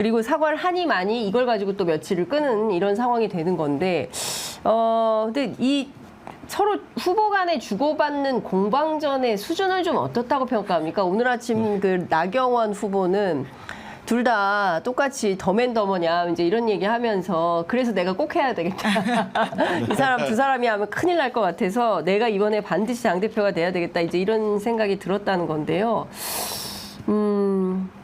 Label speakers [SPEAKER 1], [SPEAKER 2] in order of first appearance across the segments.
[SPEAKER 1] 그리고 사과를 하니 많이 이걸 가지고 또 며칠을 끄는 이런 상황이 되는 건데, 근데 이 서로 후보 간에 주고받는 공방전의 수준을 좀 어떻다고 평가합니까? 오늘 아침 그 나경원 후보는 둘 다 똑같이 더맨더머냐 이제 이런 얘기하면서 그래서 내가 꼭 해야 되겠다. 이 사람 두 사람이 하면 큰일 날 것 같아서 내가 이번에 반드시 당대표가 돼야 되겠다. 이제 이런 생각이 들었다는 건데요.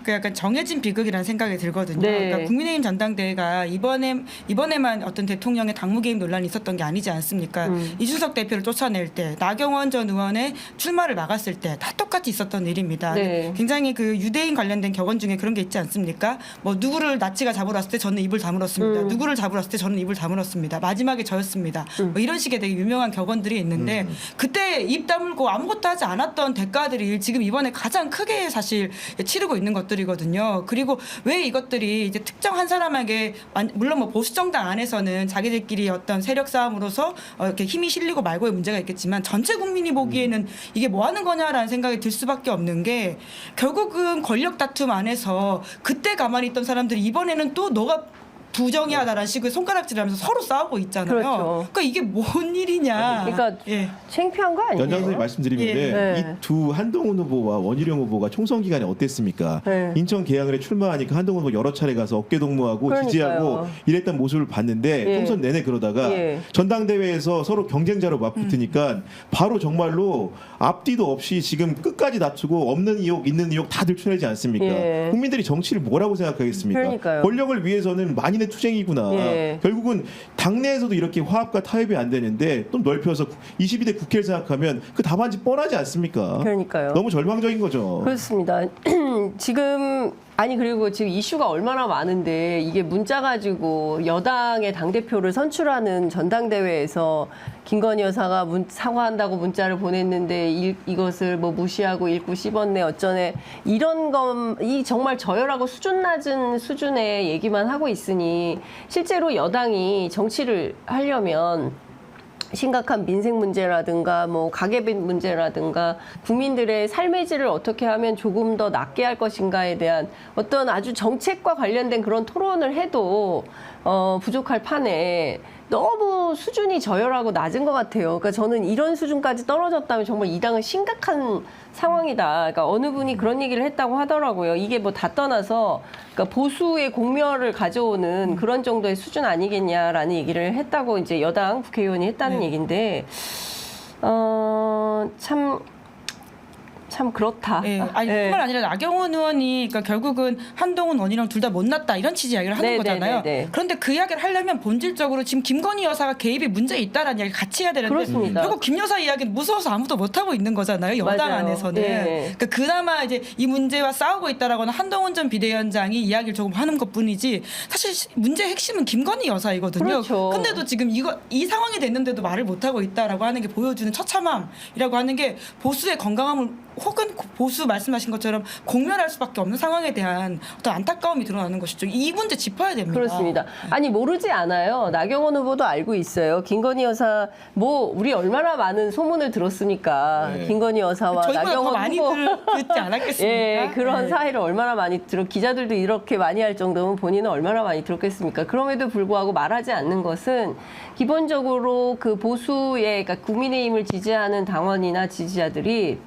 [SPEAKER 2] 그 약간 정해진 비극이라는 생각이 들거든요.
[SPEAKER 1] 네.
[SPEAKER 2] 그러니까 국민의힘 전당대회가 이번에만 어떤 대통령의 당무 개입 논란이 있었던 게 아니지 않습니까? 이준석 대표를 쫓아낼 때, 나경원 전 의원의 출마를 막았을 때 다 똑같이 있었던 일입니다.
[SPEAKER 1] 네.
[SPEAKER 2] 굉장히 그 유대인 관련된 격언 중에 그런 게 있지 않습니까? 뭐 누구를 나치가 잡으러 왔을 때 저는 입을 다물었습니다. 누구를 잡으러 왔을 때 저는 입을 다물었습니다. 마지막에 저였습니다. 뭐 이런 식의 되게 유명한 격언들이 있는데 그때 입 다물고 아무것도 하지 않았던 대가들이 지금 이번에 가장 크게 사실 치르고 있는 것들이거든요. 그리고 왜 이것들이 이제 특정 한 사람에게, 물론 뭐 보수 정당 안에서는 자기들끼리 어떤 세력 싸움으로서 이렇게 힘이 실리고 말고의 문제가 있겠지만 전체 국민이 보기에는 이게 뭐 하는 거냐라는 생각이 들 수밖에 없는 게, 결국은 권력 다툼 안에서 그때 가만히 있던 사람들이 이번에는 또 너가 부정의하다라는 식의 손가락질하면서 서로 싸우고 있잖아요.
[SPEAKER 1] 그렇죠.
[SPEAKER 2] 그러니까 이게 뭔 일이냐.
[SPEAKER 1] 그러니까
[SPEAKER 2] 예.
[SPEAKER 1] 창피한 거 아니에요?
[SPEAKER 3] 연장선이 말씀드리는데
[SPEAKER 1] 예.
[SPEAKER 3] 이 두 한동훈 후보와 원희룡 후보가 총선 기간에 어땠습니까?
[SPEAKER 1] 네.
[SPEAKER 3] 인천 계양을에 출마하니까 한동훈 후보 여러 차례 가서 어깨 동무하고
[SPEAKER 1] 그러니까요.
[SPEAKER 3] 지지하고 이랬던 모습을 봤는데
[SPEAKER 1] 예.
[SPEAKER 3] 총선 내내 그러다가
[SPEAKER 1] 예.
[SPEAKER 3] 전당대회에서 서로 경쟁자로 맞붙으니까 바로 정말로 앞뒤도 없이 지금 끝까지 다투고 없는 의혹 있는 의혹 다 들춰내지 않습니까?
[SPEAKER 1] 예.
[SPEAKER 3] 국민들이 정치를 뭐라고 생각하겠습니까?
[SPEAKER 1] 그러니까요.
[SPEAKER 3] 권력을 위해서는 만인의 투쟁이구나.
[SPEAKER 1] 예.
[SPEAKER 3] 결국은 당내에서도 이렇게 화합과 타협이 안 되는데 또 넓혀서 22대 국회를 생각하면 그 답안지 뻔하지 않습니까?
[SPEAKER 1] 그러니까요.
[SPEAKER 3] 너무 절망적인 거죠.
[SPEAKER 1] 그렇습니다. 지금 그리고 지금 이슈가 얼마나 많은데 이게 문자 가지고 여당의 당대표를 선출하는 전당대회에서 김건희 여사가 사과한다고 문자를 보냈는데 이것을 뭐 무시하고 읽고 씹었네 어쩌네 이런 이 정말 저열하고 수준 낮은 수준의 얘기만 하고 있으니 실제로 여당이 정치를 하려면 심각한 민생 문제라든가 뭐 가계비 문제라든가 국민들의 삶의 질을 어떻게 하면 조금 더 낫게 할 것인가에 대한 어떤 아주 정책과 관련된 그런 토론을 해도 부족할 판에 너무 수준이 저열하고 낮은 것 같아요. 그러니까 저는 이런 수준까지 떨어졌다면 정말 이 당은 심각한 상황이다. 그러니까 어느 분이 그런 얘기를 했다고 하더라고요. 이게 뭐 다 떠나서 그러니까 보수의 공멸을 가져오는 그런 정도의 수준 아니겠냐라는 얘기를 했다고 이제 여당 국회의원이 했다는 얘기인데 참 그렇다.
[SPEAKER 2] 예. 아니
[SPEAKER 1] 예.
[SPEAKER 2] 뿐만 아니라 나경원 의원이 그러니까 결국은 한동훈 원희룡 둘 다 못났다 이런 취지 이야기를 하는
[SPEAKER 1] 네,
[SPEAKER 2] 거잖아요.
[SPEAKER 1] 네, 네, 네.
[SPEAKER 2] 그런데 그 이야기를 하려면 본질적으로 지금 김건희 여사가 개입이 문제 있다라는 이야기 같이 해야 되는데
[SPEAKER 1] 그렇습니다.
[SPEAKER 2] 결국 김 여사 이야기는 무서워서 아무도 못 하고 있는 거잖아요. 여당
[SPEAKER 1] 맞아요.
[SPEAKER 2] 안에서는.
[SPEAKER 1] 네.
[SPEAKER 2] 그러니까 그나마 이제 이 문제와 싸우고 있다라고는 한동훈 전 비대위원장이 이야기를 조금 하는 것뿐이지 사실 문제의 핵심은 김건희 여사이거든요.
[SPEAKER 1] 그렇죠.
[SPEAKER 2] 근데도 지금 이 상황이 됐는데도 말을 못 하고 있다라고 하는 게 보여주는 처참함이라고 하는 게 보수의 건강함을 혹은 보수 말씀하신 것처럼 공멸할 수밖에 없는 상황에 대한 어떤 안타까움이 드러나는 것이죠. 이 문제 짚어야 됩니다.
[SPEAKER 1] 그렇습니다. 아니 모르지 않아요. 나경원 후보도 알고 있어요. 김건희 여사 뭐 우리 얼마나 많은 소문을 들었습니까?
[SPEAKER 3] 네.
[SPEAKER 1] 김건희 여사와
[SPEAKER 2] 저희보다 더
[SPEAKER 1] 나경원
[SPEAKER 2] 많이
[SPEAKER 1] 후보
[SPEAKER 2] 듣지 않았겠습니까?
[SPEAKER 1] 예, 그런
[SPEAKER 2] 네.
[SPEAKER 1] 사이를 얼마나 많이 기자들도 이렇게 많이 할 정도면 본인은 얼마나 많이 들었겠습니까? 그럼에도 불구하고 말하지 않는 것은 기본적으로 그 보수의 그러니까 국민의힘을 지지하는 당원이나 지지자들이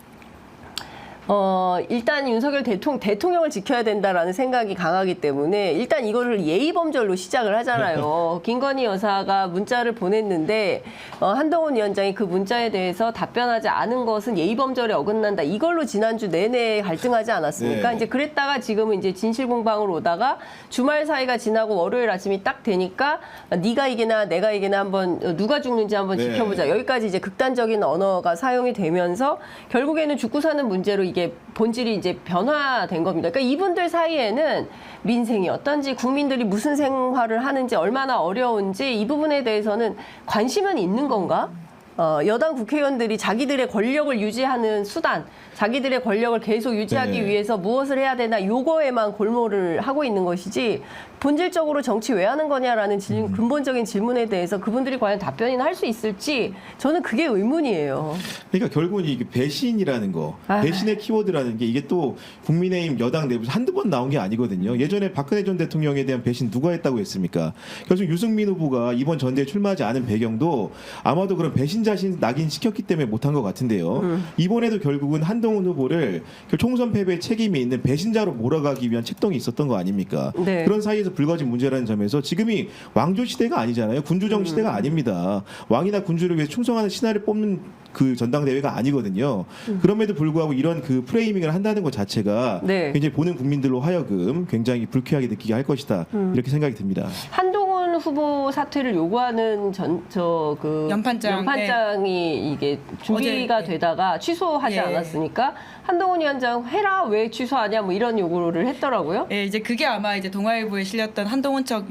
[SPEAKER 1] 일단 윤석열 대통령을 지켜야 된다라는 생각이 강하기 때문에 일단 이거를 예의범절로 시작을 하잖아요. 김건희 여사가 문자를 보냈는데 한동훈 위원장이 그 문자에 대해서 답변하지 않은 것은 예의범절에 어긋난다. 이걸로 지난주 내내 갈등하지 않았습니까?
[SPEAKER 3] 네.
[SPEAKER 1] 이제 그랬다가 지금은 이제 진실공방으로 오다가 주말 사이가 지나고 월요일 아침이 딱 되니까 네가 이기나 내가 이기나 한번 누가 죽는지 한번
[SPEAKER 3] 네.
[SPEAKER 1] 지켜보자. 여기까지 이제 극단적인 언어가 사용이 되면서 결국에는 죽고 사는 문제로 이게 본질이 이제 변화된 겁니다. 그러니까 이분들 사이에는 민생이 어떤지 국민들이 무슨 생활을 하는지 얼마나 어려운지 이 부분에 대해서는 관심은 있는 건가? 여당 국회의원들이 자기들의 권력을 유지하는 수단, 자기들의 권력을 계속 유지하기
[SPEAKER 3] 네.
[SPEAKER 1] 위해서 무엇을 해야 되나 요거에만 골몰을 하고 있는 것이지 본질적으로 정치 왜 하는 거냐라는 근본적인 질문에 대해서 그분들이 과연 답변이나 할 수 있을지 저는 그게 의문이에요.
[SPEAKER 3] 그러니까 결국은 이게 배신이라는 거, 배신의 키워드라는 게 이게 또 국민의힘 여당 내부에서 한두 번 나온 게 아니거든요. 예전에 박근혜 전 대통령에 대한 배신 누가 했다고 했습니까? 결국 유승민 후보가 이번 전대에 출마하지 않은 배경도 아마도 그런 배신 자신 낙인시켰기 때문에 못한 것 같은데요. 이번에도 결국은 한동훈 후보를 총선 패배에 책임이 있는 배신자로 몰아가기 위한 책동이 있었던 거 아닙니까?
[SPEAKER 1] 네.
[SPEAKER 3] 그런 사이에서 불거진 문제라는 점에서 지금이 왕조 시대가 아니잖아요. 군주정 시대가 아닙니다. 왕이나 군주를 위해 충성하는 신하를 뽑는 그 전당대회가 아니거든요. 그럼에도 불구하고 이런 그 프레이밍을 한다는 것 자체가
[SPEAKER 1] 네.
[SPEAKER 3] 굉장히 보는 국민들로 하여금 굉장히 불쾌하게 느끼게 할 것이다. 이렇게 생각이 듭니다.
[SPEAKER 1] 한동훈 후보 사퇴를 요구하는 연판장이 이게 준비가
[SPEAKER 2] 어제,
[SPEAKER 1] 되다가 취소하지
[SPEAKER 2] 예.
[SPEAKER 1] 않았으니까 한동훈 위원장 해라 왜 취소하냐 뭐 이런 요구를 했더라고요.
[SPEAKER 2] 예, 이제 그게 아마 이제 동아일보에 실렸던 한동훈 측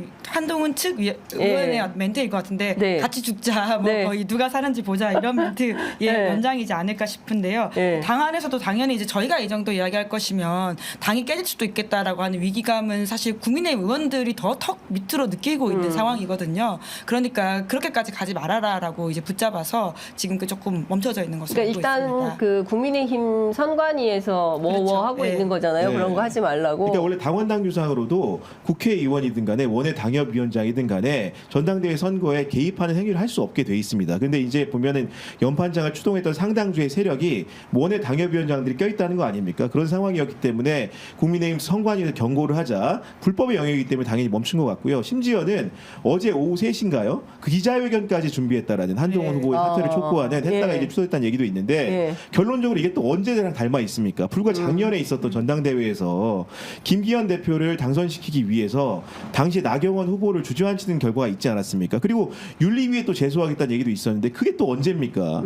[SPEAKER 2] 의원의 멘트일 것 같은데
[SPEAKER 1] 네.
[SPEAKER 2] 같이 죽자 뭐
[SPEAKER 1] 네.
[SPEAKER 2] 거의 누가 사는지 보자 이런 멘트의
[SPEAKER 1] 네.
[SPEAKER 2] 연장이지 않을까 싶은데요.
[SPEAKER 1] 네.
[SPEAKER 2] 당 안에서도 당연히 이제 저희가 이 정도 이야기할 것이면 당이 깨질 수도 있겠다라고 하는 위기감은 사실 국민의힘 의원들이 더 턱 밑으로 느끼고 있는 상황이거든요. 그러니까 그렇게까지 가지 말아라라고 이제 붙잡아서 지금 그 조금 멈춰져 있는 것으로
[SPEAKER 1] 그러니까
[SPEAKER 2] 보고
[SPEAKER 1] 일단
[SPEAKER 2] 있습니다.
[SPEAKER 1] 그 국민의힘 선관위에서 뭐
[SPEAKER 2] 그렇죠.
[SPEAKER 1] 하고
[SPEAKER 2] 네.
[SPEAKER 1] 있는 거잖아요.
[SPEAKER 3] 네.
[SPEAKER 1] 그런 거 하지 말라고.
[SPEAKER 3] 그러니까 원래 당원 당규상으로도 국회의원이든 간에 원외 당협위원장이든 간에 전당대회 선거에 개입하는 행위를 할 수 없게 돼 있습니다. 근데 이제 보면은 연판장을 추동했던 상당수의 세력이 원외 당협위원장들이 껴있다는 거 아닙니까? 그런 상황이었기 때문에 국민의힘 선관위에서 경고를 하자 불법의 영역이기 때문에 당연히 멈춘 것 같고요. 심지어는 어제 오후 3시인가요? 그 기자회견까지 준비했다라는 한동훈
[SPEAKER 2] 네.
[SPEAKER 3] 후보의 사퇴를 촉구하는 했다가
[SPEAKER 1] 예.
[SPEAKER 3] 이제 취소됐다는 얘기도 있는데
[SPEAKER 1] 예.
[SPEAKER 3] 결론적으로 이게 또 언제랑 닮아 있습니까? 불과 작년에 있었던 전당대회에서 김기현 대표를 당선시키기 위해서 당시 나경원 후보를 주저앉히는 결과가 있지 않았습니까? 그리고 윤리위에 또 제소하겠다는 얘기도 있었는데 그게 또 언제입니까?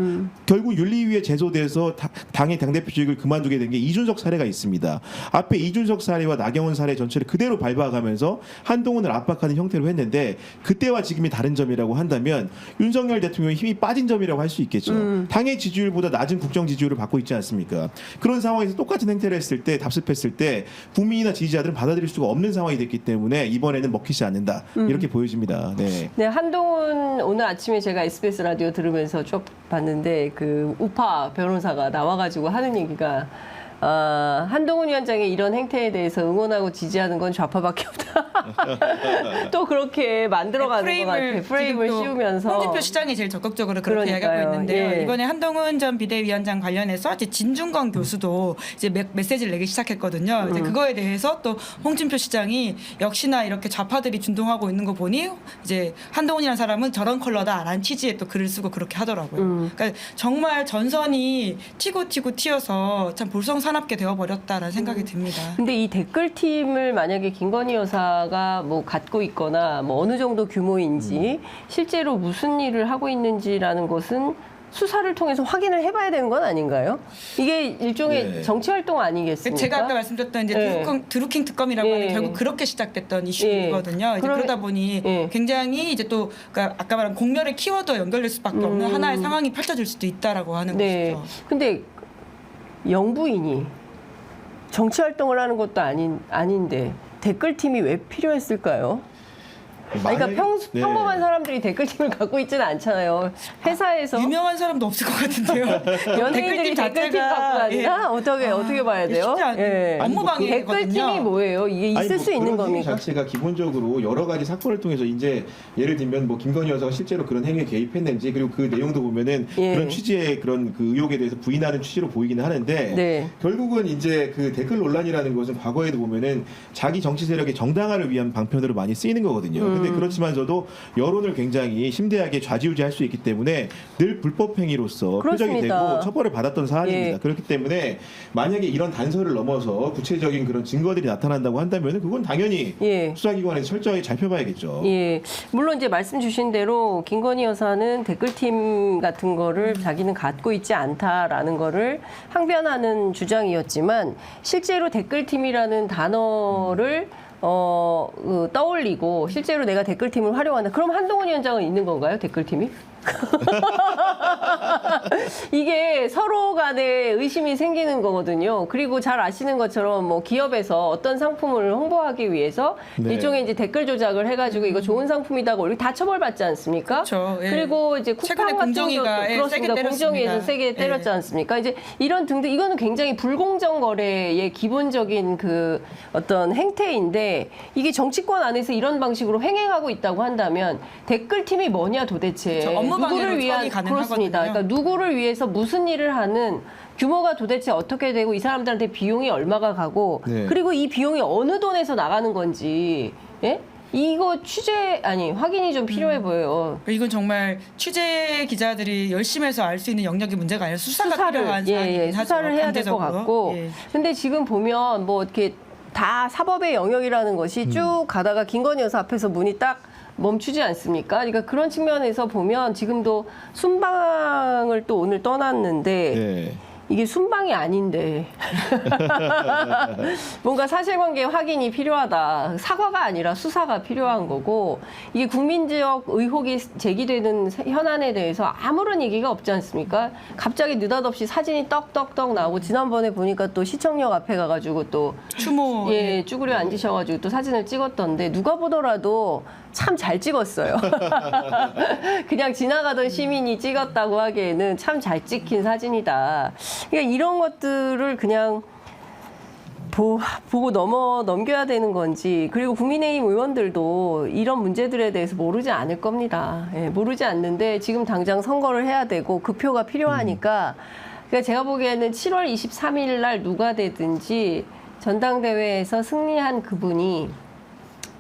[SPEAKER 3] 결국 윤리위에 제소돼서 당의 당대표직을 그만두게 된 게 이준석 사례가 있습니다. 앞에 이준석 사례와 나경원 사례 전체를 그대로 밟아가면서 한동훈을 압박하는 형태로 했는데 그때와 지금이 다른 점이라고 한다면 윤석열 대통령의 힘이 빠진 점이라고 할 수 있겠죠. 당의 지지율보다 낮은 국정 지지율을 받고 있지 않습니까? 그런 상황에서 똑같은 행태를 했을 때 답습했을 때 국민이나 지지자들은 받아들일 수가 없는 상황이 됐기 때문에 이번에는 먹히지 않는다 이렇게 보여집니다. 네.
[SPEAKER 1] 네, 한동훈 오늘 아침에 제가 SBS 라디오 들으면서 쭉 봤는데 그 우파 변호사가 나와가지고 하는 얘기가 한동훈 위원장의 이런 행태에 대해서 응원하고 지지하는 건 좌파밖에 없다. 또 그렇게 만들어가는 것 같아요. 프레임을
[SPEAKER 2] 지금 또
[SPEAKER 1] 씌우면서.
[SPEAKER 2] 홍준표 시장이 제일 적극적으로 그렇게
[SPEAKER 1] 그러니까요.
[SPEAKER 2] 이야기하고 있는데요.
[SPEAKER 1] 예.
[SPEAKER 2] 이번에 한동훈 전 비대위원장 관련해서 이제 진중권 교수도 이제 메시지를 내기 시작했거든요. 이제 그거에 대해서 또 홍준표 시장이 역시나 이렇게 좌파들이 준동하고 있는 거 보니 이제 한동훈이라는 사람은 저런 컬러다라는 취지의 또 글을 쓰고 그렇게 하더라고요. 그러니까 정말 전선이 튀고 튀어서 참 볼성사납게 되어버렸다라는 생각이 듭니다.
[SPEAKER 1] 근데 이 댓글팀을 만약에 김건희 여사가 뭐 갖고 있거나 뭐 어느 정도 규모인지 실제로 무슨 일을 하고 있는지라는 것은 수사를 통해서 확인을 해봐야 되는 건 아닌가요? 이게 일종의
[SPEAKER 3] 네.
[SPEAKER 1] 정치 활동 아니겠습니까?
[SPEAKER 2] 제가 아까 말씀드렸던 이제
[SPEAKER 1] 네.
[SPEAKER 2] 드루킹 특검이라고
[SPEAKER 1] 예.
[SPEAKER 2] 하는 결국 그렇게 시작됐던 이슈거든요. 이제 그러다 보니
[SPEAKER 1] 예.
[SPEAKER 2] 굉장히 이제 또 그러니까 아까 말한 공멸의 키워드와 연결될 수밖에 없는 하나의 상황이 펼쳐질 수도 있다라고 하는
[SPEAKER 1] 네.
[SPEAKER 2] 것이죠.
[SPEAKER 1] 근데 영부인이 정치 활동을 하는 것도 아닌데 댓글팀이 왜 필요했을까요? 그러니까
[SPEAKER 3] 네.
[SPEAKER 1] 평범한 사람들이 댓글팀을 갖고 있지는 않잖아요. 회사에서
[SPEAKER 2] 유명한 사람도 없을 것 같은데요.
[SPEAKER 1] 연예인들이 댓글팀 갖고 다니나? 어떻게 봐야 돼요?
[SPEAKER 2] 쉽지 않-
[SPEAKER 1] 예.
[SPEAKER 2] 업무 방해거든요.
[SPEAKER 1] 댓글팀이 뭐예요? 이게 있을
[SPEAKER 3] 아니,
[SPEAKER 1] 수 있는
[SPEAKER 3] 그런 행위
[SPEAKER 1] 겁니까?
[SPEAKER 3] 자체가 기본적으로 여러 가지 사건을 통해서 이제 예를 들면 뭐 김건희 여사가 실제로 그런 행위에 개입했는지 그리고 그 내용도 보면은
[SPEAKER 1] 예.
[SPEAKER 3] 그런 취지의 그런 그 의혹에 대해서 부인하는 취지로 보이기는 하는데
[SPEAKER 1] 네.
[SPEAKER 3] 결국은 이제 그 댓글 논란이라는 것은 과거에도 보면은 자기 정치 세력의 정당화를 위한 방편으로 많이 쓰이는 거거든요. 근데 그렇지만서도 여론을 굉장히 심대하게 좌지우지할 수 있기 때문에 늘 불법 행위로서 표적이
[SPEAKER 1] 그렇습니다.
[SPEAKER 3] 되고 처벌을 받았던 사안입니다.
[SPEAKER 1] 예.
[SPEAKER 3] 그렇기 때문에 만약에 이런 단서를 넘어서 구체적인 그런 증거들이 나타난다고 한다면 그건 당연히
[SPEAKER 1] 예.
[SPEAKER 3] 수사기관에서 철저히 잘 펴봐야겠죠.
[SPEAKER 1] 예. 물론 이제 말씀 주신 대로 김건희 여사는 댓글팀 같은 거를 자기는 갖고 있지 않다라는 거를 항변하는 주장이었지만 실제로 댓글팀이라는 단어를 떠올리고 실제로 내가 댓글팀을 활용한다. 그럼 한동훈 위원장은 있는 건가요? 댓글팀이? 이게 서로 간에 의심이 생기는 거거든요. 그리고 잘 아시는 것처럼 뭐 기업에서 어떤 상품을 홍보하기 위해서
[SPEAKER 3] 네.
[SPEAKER 1] 일종의 이제 댓글 조작을 해가지고 이거 좋은 상품이다고 올리고 다 처벌받지 않습니까?
[SPEAKER 2] 그렇죠. 예.
[SPEAKER 1] 그리고 이제
[SPEAKER 2] 최근에
[SPEAKER 1] 쿠팡 같은
[SPEAKER 2] 공정위가,
[SPEAKER 1] 것도
[SPEAKER 2] 예,
[SPEAKER 1] 그렇습니다.
[SPEAKER 2] 세게 때렸습니다.
[SPEAKER 1] 공정위에서 세게 때렸지
[SPEAKER 2] 예.
[SPEAKER 1] 않습니까? 이제 이런 등등 이거는 굉장히 불공정 거래의 기본적인 그 어떤 행태인데 이게 정치권 안에서 이런 방식으로 횡행하고 있다고 한다면 댓글팀이 뭐냐 도대체
[SPEAKER 2] 그렇죠. 업무 방해로
[SPEAKER 1] 누구를 위한
[SPEAKER 2] 처리 가능하거든요.
[SPEAKER 1] 그렇습니다. 그러니까 누구를 위해서 무슨 일을 하는 규모가 도대체 어떻게 되고 이 사람들한테 비용이 얼마가 가고
[SPEAKER 3] 네.
[SPEAKER 1] 그리고 이 비용이 어느 돈에서 나가는 건지 예? 이거 확인이 좀 필요해 보여요.
[SPEAKER 2] 이건 정말 취재 기자들이 열심히 해서 알 수 있는 영역의 문제가 아니라 수사가 필요한 사안이긴 하죠.
[SPEAKER 1] 수사를 해야 될 것
[SPEAKER 2] 강제적으로.
[SPEAKER 1] 같고.
[SPEAKER 2] 예.
[SPEAKER 1] 근데 지금 보면 뭐 이렇게 다 사법의 영역이라는 것이 쭉 가다가 김건희 여사 앞에서 문이 딱 멈추지 않습니까? 그러니까 그런 측면에서 보면 지금도 순방을 또 오늘 떠났는데
[SPEAKER 3] 네.
[SPEAKER 1] 이게 순방이 아닌데 뭔가 사실관계 확인이 필요하다. 사과가 아니라 수사가 필요한 거고 이게 국민적 의혹이 제기되는 현안에 대해서 아무런 얘기가 없지 않습니까? 갑자기 느닷없이 사진이 떡떡떡 나오고 지난번에 보니까 또 시청역 앞에 가가지고 또
[SPEAKER 2] 추모.
[SPEAKER 1] 예, 쭈그려 앉으셔가지고 또 사진을 찍었던데 누가 보더라도 참 잘 찍었어요. 그냥 지나가던 시민이 찍었다고 하기에는 참 잘 찍힌 사진이다. 그러니까 이런 것들을 그냥 보고 넘겨야 되는 건지 그리고 국민의힘 의원들도 이런 문제들에 대해서 모르지 않을 겁니다. 예, 모르지 않는데 지금 당장 선거를 해야 되고 그 표가 필요하니까 그러니까 제가 보기에는 7월 23일 날 누가 되든지 전당대회에서 승리한 그분이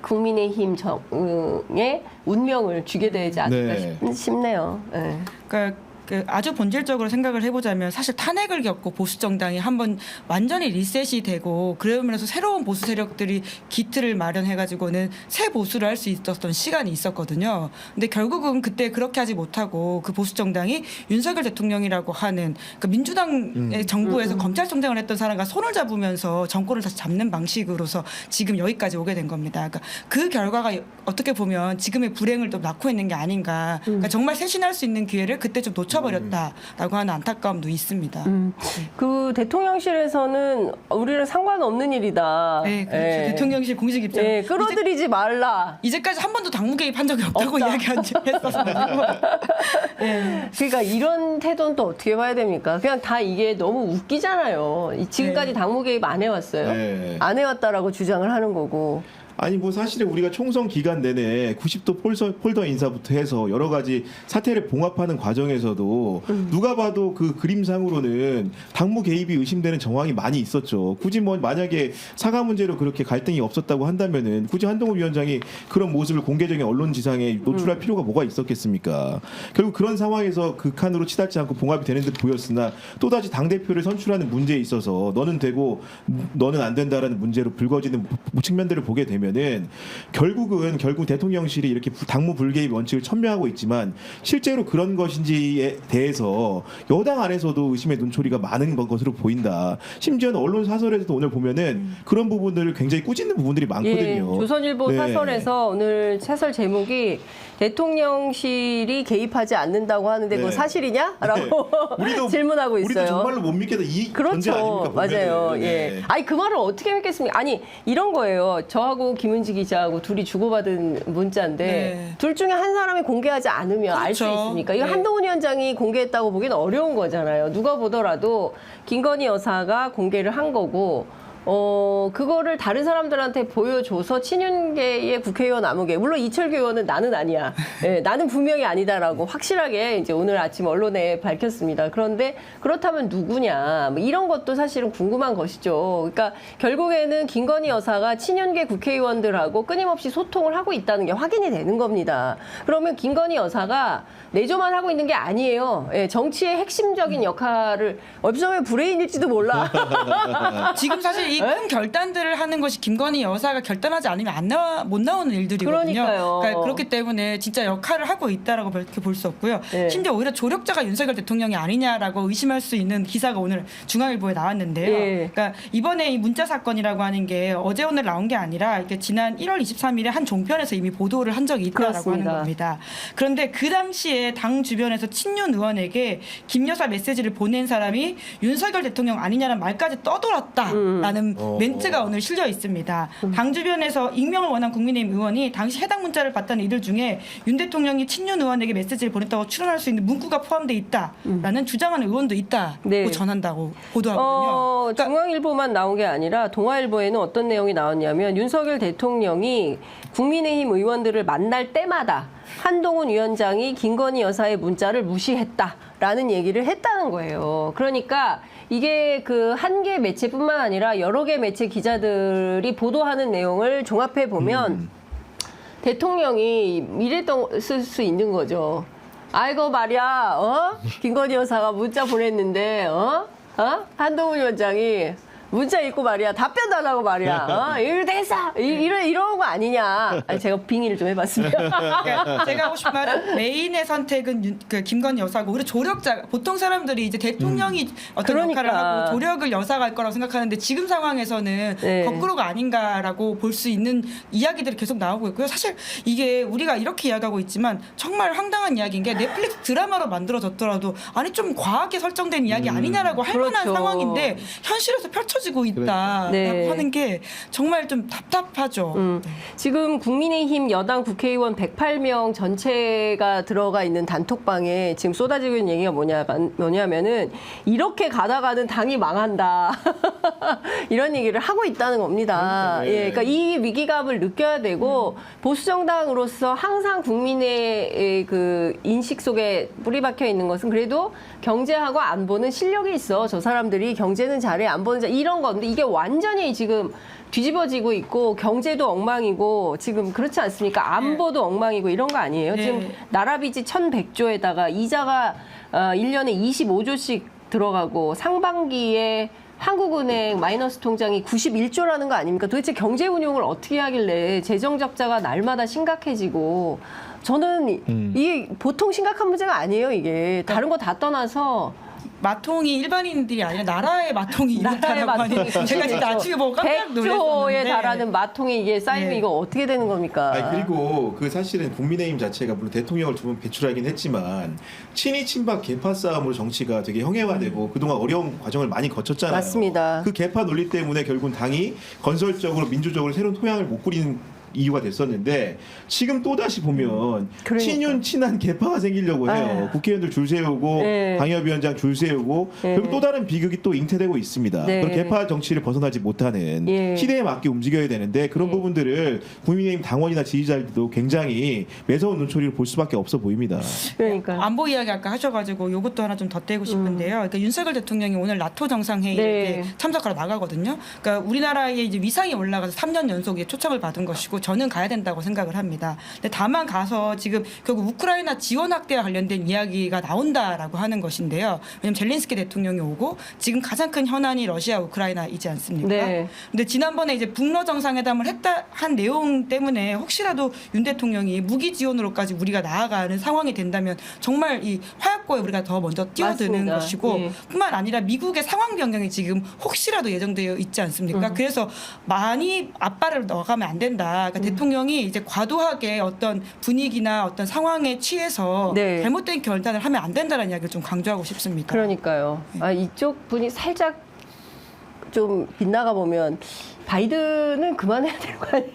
[SPEAKER 1] 국민의힘 정의 운명을 주게 되지 않을까
[SPEAKER 3] 네.
[SPEAKER 1] 싶네요. 예.
[SPEAKER 2] 그러니까 아주 본질적으로 생각을 해보자면 사실 탄핵을 겪고 보수 정당이 한번 완전히 리셋이 되고 그러면서 새로운 보수 세력들이 기틀을 마련해가지고는 새 보수를 할 수 있었던 시간이 있었거든요. 근데 결국은 그때 그렇게 하지 못하고 그 보수 정당이 윤석열 대통령이라고 하는 그 민주당의 정부에서 검찰총장을 했던 사람과 손을 잡으면서 정권을 다시 잡는 방식으로서 지금 여기까지 오게 된 겁니다. 그러니까 그 결과가 어떻게 보면 지금의 불행을 또 낳고 있는 게 아닌가. 그러니까 정말 쇄신할 수 있는 기회를 그때 좀 놓쳐버렸다라고 하는 안타까움도 있습니다.
[SPEAKER 1] 그 대통령실에서는 우리는 상관없는 일이다.
[SPEAKER 2] 네, 그렇죠.
[SPEAKER 1] 예.
[SPEAKER 2] 대통령실 공식 입장.
[SPEAKER 1] 예, 끌어들이지 말라.
[SPEAKER 2] 이제까지 한 번도 당무 개입한 적이 없다고
[SPEAKER 1] 없다.
[SPEAKER 2] 이야기한 적이 했어서. 예.
[SPEAKER 1] 그러니까 이런 태도는 또 어떻게 봐야 됩니까? 그냥 다 이게 너무 웃기잖아요. 지금까지
[SPEAKER 2] 네.
[SPEAKER 1] 당무 개입 안 해왔어요.
[SPEAKER 3] 네.
[SPEAKER 1] 안 해왔다라고 주장을 하는 거고.
[SPEAKER 3] 아니 뭐 사실은 우리가 총선 기간 내내 90도 폴더 인사부터 해서 여러 가지 사태를 봉합하는 과정에서도 누가 봐도 그 그림상으로는 당무 개입이 의심되는 정황이 많이 있었죠. 굳이 뭐 만약에 사과 문제로 그렇게 갈등이 없었다고 한다면은 굳이 한동훈 위원장이 그런 모습을 공개적인 언론 지상에 노출할 필요가 뭐가 있었겠습니까? 결국 그런 상황에서 극한으로 치닫지 않고 봉합이 되는 듯 보였으나 또다시 당대표를 선출하는 문제에 있어서 너는 되고 너는 안 된다라는 문제로 불거지는 측면들을 보게 되면은 결국 대통령실이 이렇게 당무 불개입 원칙을 천명하고 있지만 실제로 그런 것인지에 대해서 여당 안에서도 의심의 눈초리가 많은 것으로 보인다. 심지어는 언론 사설에서도 오늘 보면은 그런 부분들을 굉장히 꾸짖는 부분들이 많거든요.
[SPEAKER 1] 예, 조선일보
[SPEAKER 3] 네.
[SPEAKER 1] 사설에서 오늘 사설 제목이 대통령실이 개입하지 않는다고 하는데 그거
[SPEAKER 3] 네.
[SPEAKER 1] 사실이냐?라고
[SPEAKER 3] 우리도
[SPEAKER 1] 질문하고 있어요.
[SPEAKER 3] 우리도 정말로 못 믿겠다. 이 전제 아닙니까?
[SPEAKER 1] 그렇죠.
[SPEAKER 3] 보면은.
[SPEAKER 1] 맞아요.
[SPEAKER 3] 네.
[SPEAKER 1] 예. 아니 그 말을 어떻게 믿겠습니까? 아니 이런 거예요. 저하고 김은지 기자하고 둘이 주고받은 문자인데
[SPEAKER 2] 네.
[SPEAKER 1] 둘 중에 한 사람이 공개하지 않으면 알 수
[SPEAKER 2] 그렇죠.
[SPEAKER 1] 있습니까? 이거
[SPEAKER 2] 네.
[SPEAKER 1] 한동훈 위원장이 공개했다고 보기는 어려운 거잖아요. 누가 보더라도 김건희 여사가 공개를 한 거고 그거를 다른 사람들한테 보여줘서 친윤계의 국회의원 아무개 물론 이철규 의원은 나는 아니야. 예, 나는 분명히 아니다라고 확실하게 이제 오늘 아침 언론에 밝혔습니다. 그런데 그렇다면 누구냐? 뭐 이런 것도 사실은 궁금한 것이죠. 그러니까 결국에는 김건희 여사가 친윤계 국회의원들하고 끊임없이 소통을 하고 있다는 게 확인이 되는 겁니다. 그러면 김건희 여사가 내조만 하고 있는 게 아니에요. 예, 정치의 핵심적인 역할을 어쩌면 브레인일지도 몰라.
[SPEAKER 2] 지금 사실 이 큰 결단들을 하는 것이 김건희 여사가 결단하지 않으면 못 나오는 일들이거든요.
[SPEAKER 1] 그러니까요.
[SPEAKER 2] 그러니까 그렇기 때문에 진짜 역할을 하고 있다라고 그렇게 볼 수 없고요.
[SPEAKER 1] 네.
[SPEAKER 2] 심지어 오히려 조력자가 윤석열 대통령이 아니냐라고 의심할 수 있는 기사가 오늘 중앙일보에 나왔는데요.
[SPEAKER 1] 네.
[SPEAKER 2] 그러니까 이번에 이 문자 사건이라고 하는 게 어제 오늘 나온 게 아니라 이게 지난 1월 23일에 한 종편에서 이미 보도를 한 적이 있다라고
[SPEAKER 1] 그렇습니다.
[SPEAKER 2] 하는 겁니다. 그런데 그 당시에 당 주변에서 친윤 의원에게 김 여사 메시지를 보낸 사람이 윤석열 대통령 아니냐는 말까지 떠돌았다라는 멘트가 오늘 실려 있습니다. 당 주변에서 익명을 원한 국민의힘 의원이 당시 해당 문자를 봤다는 이들 중에 윤 대통령이 친윤 의원에게 메시지를 보냈다고 추론할 수 있는 문구가 포함되어 있다라는 주장하는 의원도 있다고
[SPEAKER 1] 네.
[SPEAKER 2] 전한다고 보도하거든요. 그러니까
[SPEAKER 1] 중앙일보만 나온 게 아니라 동아일보에는 어떤 내용이 나왔냐면 윤석열 대통령이 국민의힘 의원들을 만날 때마다 한동훈 위원장이 김건희 여사의 문자를 무시했다라는 얘기를 했다는 거예요. 그러니까 이게 그 한 개 매체뿐만 아니라 여러 개 매체 기자들이 보도하는 내용을 종합해 보면 대통령이 이랬을 수 있는 거죠. 아이고 말이야, 김건희 여사가 문자 보냈는데, 한동훈 위원장이 문자 읽고 말이야, 답변 달라고 말이야, 이거 됐어, 이런 거 아니냐. 아니, 제가 빙의를 좀 해봤습니다.
[SPEAKER 2] 그러니까 제가 하고 싶은 말은 메인의 선택은 김건희 여사고 우리 조력자 보통 사람들이 이제 대통령이 어떤
[SPEAKER 1] 그러니까.
[SPEAKER 2] 역할을 하고 조력을 여사가 할 거라고 생각하는데 지금 상황에서는
[SPEAKER 1] 네.
[SPEAKER 2] 거꾸로가 아닌가라고 볼 수 있는 이야기들이 계속 나오고 있고요. 사실 이게 우리가 이렇게 이야기하고 있지만 정말 황당한 이야기인 게 넷플릭스 드라마로 만들어졌더라도 아니 좀 과하게 설정된 이야기 아니냐라고 할 만한
[SPEAKER 1] 그렇죠.
[SPEAKER 2] 상황인데 현실에서 펼쳐지고 있다라고
[SPEAKER 1] 네.
[SPEAKER 2] 하는 게 정말 좀 답답하죠.
[SPEAKER 1] 지금 국민의힘 여당 국회의원 108명 전체가 들어가 있는 단톡방에 지금 쏟아지고 있는 얘기가 뭐냐면은 이렇게 가다가는 당이 망한다. 이런 얘기를 하고 있다는 겁니다.
[SPEAKER 3] 네.
[SPEAKER 1] 예, 그러니까 이 위기감을 느껴야 되고 보수 정당으로서 항상 국민의 그 인식 속에 뿌리 박혀 있는 것은 그래도 경제하고 안보는 실력이 있어. 저 사람들이 경제는 잘해, 안보는 잘해. 이런 건데 이게 완전히 지금 뒤집어지고 있고 경제도 엉망이고 지금 그렇지 않습니까? 안보도 엉망이고 이런 거 아니에요?
[SPEAKER 2] 네.
[SPEAKER 1] 지금 나라 빚이 1,100조에다가 이자가 1년에 25조씩 들어가고 상반기에 한국은행 마이너스 통장이 91조라는 거 아닙니까? 도대체 경제 운용을 어떻게 하길래 재정 적자가 날마다 심각해지고 저는 이게 보통 심각한 문제가 아니에요, 이게. 다른 거 다 떠나서
[SPEAKER 2] 마통이 일반인들이 아니라 나라의 마통이
[SPEAKER 1] 나라의
[SPEAKER 2] 이렇다라고 하니
[SPEAKER 1] 마통이
[SPEAKER 2] 제가 진짜 아침에 보고 깜짝 놀랐었는데
[SPEAKER 1] 100조에 달하는 마통이 이게 쌓이면
[SPEAKER 2] 네.
[SPEAKER 1] 이거 어떻게 되는 겁니까?
[SPEAKER 3] 아니, 그리고 그 사실은 국민의힘 자체가 물론 대통령을 두 번 배출하긴 했지만 친이 친박 개파 싸움으로 정치가 되게 형해화되고 그동안 어려운 과정을 많이 거쳤잖아요.
[SPEAKER 1] 맞습니다.
[SPEAKER 3] 그 개파 논리 때문에 결국은 당이 건설적으로 민주적으로 새로운 토양을 못 꾸리는 이유가 됐었는데 지금 또다시 보면
[SPEAKER 1] 그러니까.
[SPEAKER 3] 친윤 친한 개파가 생기려고 해요.
[SPEAKER 1] 아유.
[SPEAKER 3] 국회의원들 줄 세우고
[SPEAKER 1] 네.
[SPEAKER 3] 당협위원장 줄 세우고
[SPEAKER 1] 네.
[SPEAKER 3] 그럼 또 다른 비극이 또 잉태되고 있습니다.
[SPEAKER 1] 네.
[SPEAKER 3] 그런 개파 정치를 벗어나지 못하는
[SPEAKER 1] 예.
[SPEAKER 3] 시대에 맞게 움직여야 되는데 그런
[SPEAKER 1] 네.
[SPEAKER 3] 부분들을 국민의힘 당원이나 지지자들도 굉장히 매서운 눈초리를 볼 수밖에 없어 보입니다.
[SPEAKER 1] 그러니까.
[SPEAKER 2] 안보 이야기 아까 하셔가지고 이것도 하나 좀 덧대고 싶은데요. 그러니까 윤석열 대통령이 오늘 나토 정상회의에
[SPEAKER 1] 네.
[SPEAKER 2] 참석하러 나가거든요. 그러니까 우리나라의 이제 위상이 올라가서 3년 연속 초청을 받은 것이고 저는 가야 된다고 생각을 합니다. 근데 다만 가서 지금 결국 우크라이나 지원 확대와 관련된 이야기가 나온다라고 하는 것인데요. 왜냐하면 젤렌스키 대통령이 오고 지금 가장 큰 현안이 러시아 우크라이나이지 않습니까?
[SPEAKER 1] 네.
[SPEAKER 2] 근데 지난번에 이제 북러 정상회담을 한 내용 때문에 혹시라도 윤 대통령이 무기 지원으로까지 우리가 나아가는 상황이 된다면 정말 이 화약고에 우리가 더 먼저 뛰어드는
[SPEAKER 1] 맞습니다.
[SPEAKER 2] 것이고
[SPEAKER 1] 예.
[SPEAKER 2] 뿐만 아니라 미국의 상황 변경이 지금 혹시라도 예정되어 있지 않습니까? 그래서 많이 앞발을 넣어가면 안 된다. 그러니까 대통령이 이제 과도하게 어떤 분위기나 어떤 상황에 취해서
[SPEAKER 1] 네.
[SPEAKER 2] 잘못된 결단을 하면 안 된다는 이야기를 좀 강조하고 싶습니다.
[SPEAKER 1] 그러니까요. 아, 이쪽 분이 살짝 좀 빗나가 보면 바이든은 그만해야 될 거 아니에요?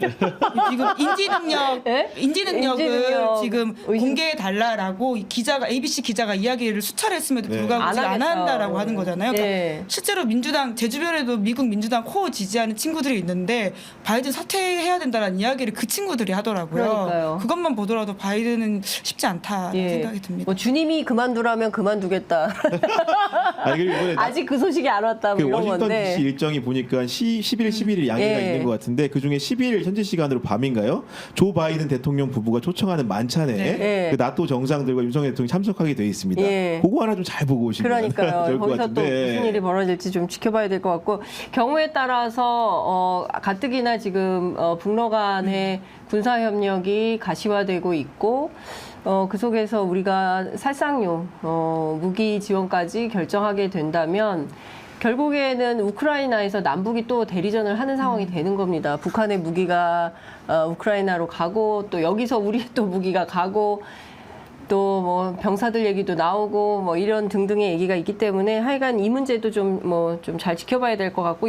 [SPEAKER 2] 지금
[SPEAKER 1] 예?
[SPEAKER 2] 인지능력을
[SPEAKER 1] 인지능력
[SPEAKER 2] 지금
[SPEAKER 1] 의심-
[SPEAKER 2] 공개해 달라라고 기자가 ABC 기자가 이야기를 수차례 했음에도
[SPEAKER 3] 네.
[SPEAKER 2] 불구하고
[SPEAKER 1] 안
[SPEAKER 2] 지금 안
[SPEAKER 1] 하겠다.
[SPEAKER 2] 한다라고 하는 거잖아요. 그러니까
[SPEAKER 1] 네.
[SPEAKER 2] 실제로 민주당 제 주변에도 미국 민주당 코어 지지하는 친구들이 있는데 바이든 사퇴해야 된다라는 이야기를 그 친구들이 하더라고요.
[SPEAKER 1] 그러니까요.
[SPEAKER 2] 그것만 보더라도 바이든은 쉽지 않다는
[SPEAKER 1] 예.
[SPEAKER 2] 생각이 듭니다.
[SPEAKER 1] 뭐 주님이 그만두라면 그만두겠다.
[SPEAKER 3] 아니, 그리고 이번에
[SPEAKER 1] 아직 그 소식이 안 왔다. 뭐
[SPEAKER 3] 그
[SPEAKER 1] 이런
[SPEAKER 3] 워싱턴
[SPEAKER 1] 건데.
[SPEAKER 3] DC 일정이 보니까 11, 11일 11일 양해가
[SPEAKER 1] 예.
[SPEAKER 3] 있는 것 같은데 그중에 10일 현지 시간으로 밤인가요? 조 바이든 대통령 부부가 초청하는 만찬에
[SPEAKER 1] 네.
[SPEAKER 3] 그 나토 정상들과 윤석열 대통령이 참석하게 돼 있습니다.
[SPEAKER 1] 예.
[SPEAKER 3] 그거 하나 좀 잘 보고 오시면
[SPEAKER 1] 그러니까요.
[SPEAKER 3] 좋을 것
[SPEAKER 1] 거기서 또
[SPEAKER 3] 같은데.
[SPEAKER 1] 무슨 일이 벌어질지 좀 지켜봐야 될 것 같고 경우에 따라서 가뜩이나 지금 북러 간의 군사 협력이 가시화되고 있고 그 속에서 우리가 살상용 무기 지원까지 결정하게 된다면 결국에는 우크라이나에서 남북이 또 대리전을 하는 상황이 되는 겁니다. 북한의 무기가 우크라이나로 가고 또 여기서 우리 또 무기가 가고 또 뭐 병사들 얘기도 나오고 뭐 이런 등등의 얘기가 있기 때문에 하여간 이 문제도 좀 잘 지켜봐야 될 것 같고